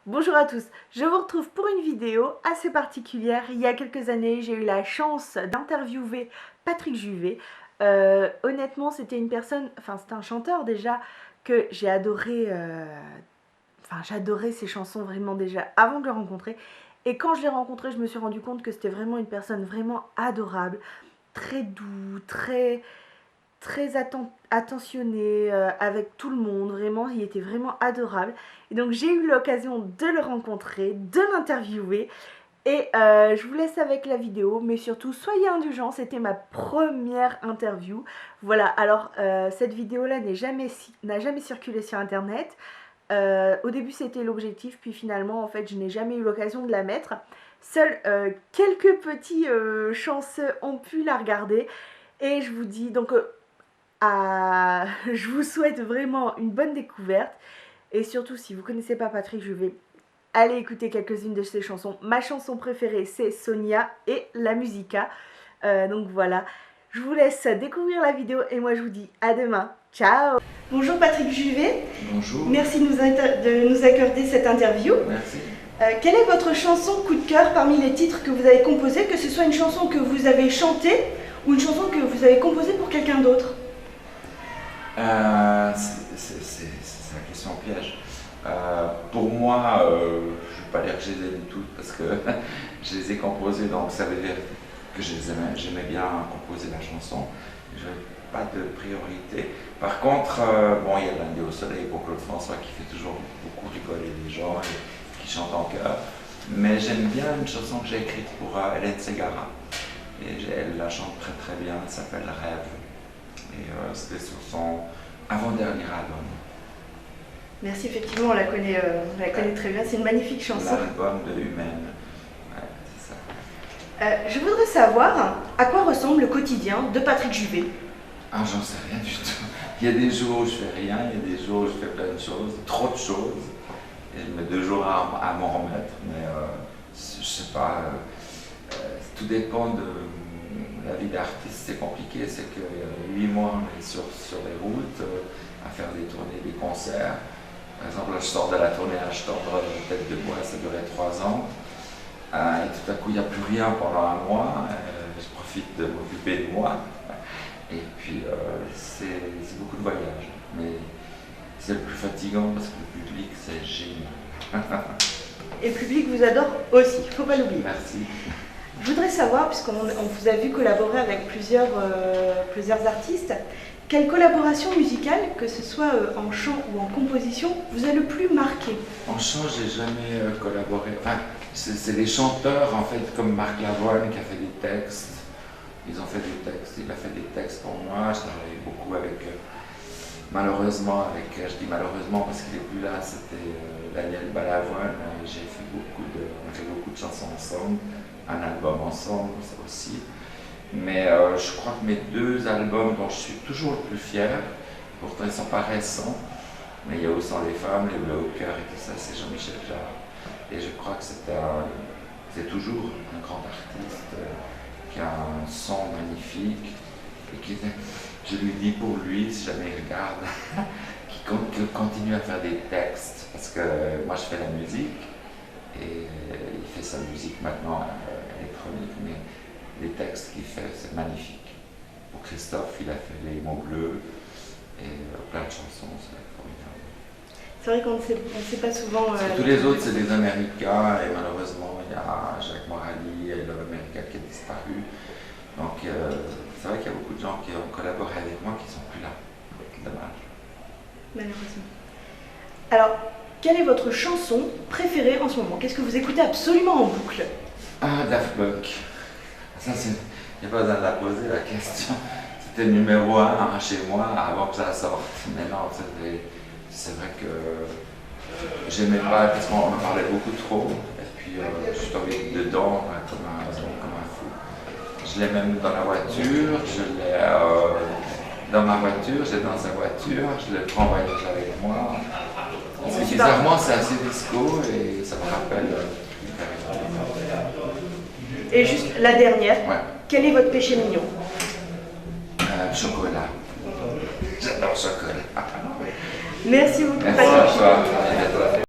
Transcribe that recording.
Bonjour à tous, je vous retrouve pour une vidéo assez particulière. Il y a quelques années, j'ai eu la chance d'interviewer Patrick Juvet. Honnêtement, c'était une personne, c'était un chanteur déjà que j'ai adoré. J'adorais ses chansons vraiment déjà avant de le rencontrer. Et quand je l'ai rencontré, je me suis rendu compte que c'était vraiment une personne vraiment adorable, très doux, très attentionné avec tout le monde, vraiment, il était vraiment adorable. Et donc j'ai eu l'occasion de le rencontrer, de l'interviewer. Et je vous laisse avec la vidéo, mais surtout soyez indulgents, c'était ma première interview. Voilà, alors cette vidéo-là n'a jamais circulé sur internet. Au début c'était l'objectif, puis finalement en fait je n'ai jamais eu l'occasion de la mettre. Seuls quelques petits chanceux ont pu la regarder. Et je vous dis donc je vous souhaite vraiment une bonne découverte. Et surtout, si vous ne connaissez pas Patrick, je vais aller écouter quelques-unes de ses chansons. Ma chanson préférée, c'est Sonia et La Musica. Donc voilà, je vous laisse découvrir la vidéo et moi je vous dis à demain. Ciao. Bonjour Patrick Juvet. Bonjour. Merci de nous accorder cette interview. Merci. Quelle est votre chanson coup de cœur parmi les titres que vous avez composés, que ce soit une chanson que vous avez chantée ou une chanson que vous avez composée pour quelqu'un d'autre? C'est la question piège. Pour moi, je ne vais pas dire que je les aime toutes parce que je les ai composées, donc ça veut dire que j'aimais bien composer la chanson. Je n'avais pas de priorité. Par contre, il y a Lundi au soleil pour Claude François qui fait toujours beaucoup rigoler les gens et qui chante en chœur. Mais j'aime bien une chanson que j'ai écrite pour Hélène Ségara. Et elle la chante très très bien, elle s'appelle Rêve. Et c'était sur son avant-dernier album. Merci, effectivement, on la connaît très bien, c'est une magnifique chanson. L'album de Humaine. Ouais, c'est ça. Je voudrais savoir à quoi ressemble le quotidien de Patrick Juvet. Ah, j'en sais rien du tout. Il y a des jours où je fais rien, il y a des jours où je fais plein de choses, trop de choses. Et je mets 2 jours à m'en remettre, mais je sais pas. Tout dépend de la vie d'artiste, c'est compliqué, c'est que 8 mois on est sur les routes, à faire des tournées, des concerts. Par exemple, là, je sors de la tournée à Tendre, Tête de Bois, ça durait 3 ans. Et tout à coup, il n'y a plus rien pendant un mois. Je profite de m'occuper de moi. Et puis, c'est beaucoup de voyages. Mais c'est le plus fatigant parce que le public, c'est génial. Et le public vous adore aussi, il ne faut pas l'oublier. Merci. Je voudrais savoir, puisqu'on vous a vu collaborer avec plusieurs artistes, quelle collaboration musicale, que ce soit en chant ou en composition, vous a le plus marqué? En chant, j'ai jamais collaboré. Enfin, c'est les chanteurs, en fait, comme Marc Lavoine qui a fait des textes. Ils ont fait des textes, il a fait des textes pour moi. Je travaillais beaucoup avec, je dis malheureusement parce qu'il n'est plus là, c'était Daniel Balavoine. On fait beaucoup de chansons ensemble, un album ensemble, ça aussi. Mais je crois que mes 2 albums dont je suis toujours le plus fier, pourtant ils ne sont pas récents, mais il y a Où sont les femmes, Les Bleus au cœur et tout ça, c'est Jean-Michel Jarre. Et je crois que c'est toujours un grand artiste qui a un son magnifique et qui, je lui dis pour lui, si jamais il regarde, qu'il continue à faire des textes, parce que moi je fais la musique et il fait sa musique maintenant électronique, mais les textes qu'il fait, c'est magnifique. Pour Christophe, il a fait Les mots bleus et plein de chansons, c'est formidable. C'est vrai qu'on ne sait pas souvent. Tous les autres, c'est des Américains, et malheureusement, il y a Jacques Morali et Love America qui a disparu. Donc, c'est vrai qu'il y a beaucoup de gens qui ont collaboré avec moi qui ne sont plus là. Dommage. Malheureusement. Alors, quelle est votre chanson préférée en ce moment? Qu'est-ce que vous écoutez absolument en boucle? Ah, Daft Punk. Ça, il n'y a pas besoin de la poser, la question. C'était numéro 1 chez moi avant que ça sorte. Mais non, c'est vrai que j'aimais pas parce qu'on me parlait beaucoup trop. Et puis, je suis tombé dedans comme un fou. Je l'ai même dans la voiture, je l'ai dans ma voiture, je l'ai dans sa voiture, je le prends en voyage avec moi. Bizarrement, c'est assez disco et ça me rappelle une période. Et juste la dernière, Ouais. Quel est votre péché mignon? Chocolat. J'adore chocolat. Merci beaucoup. Merci à toi.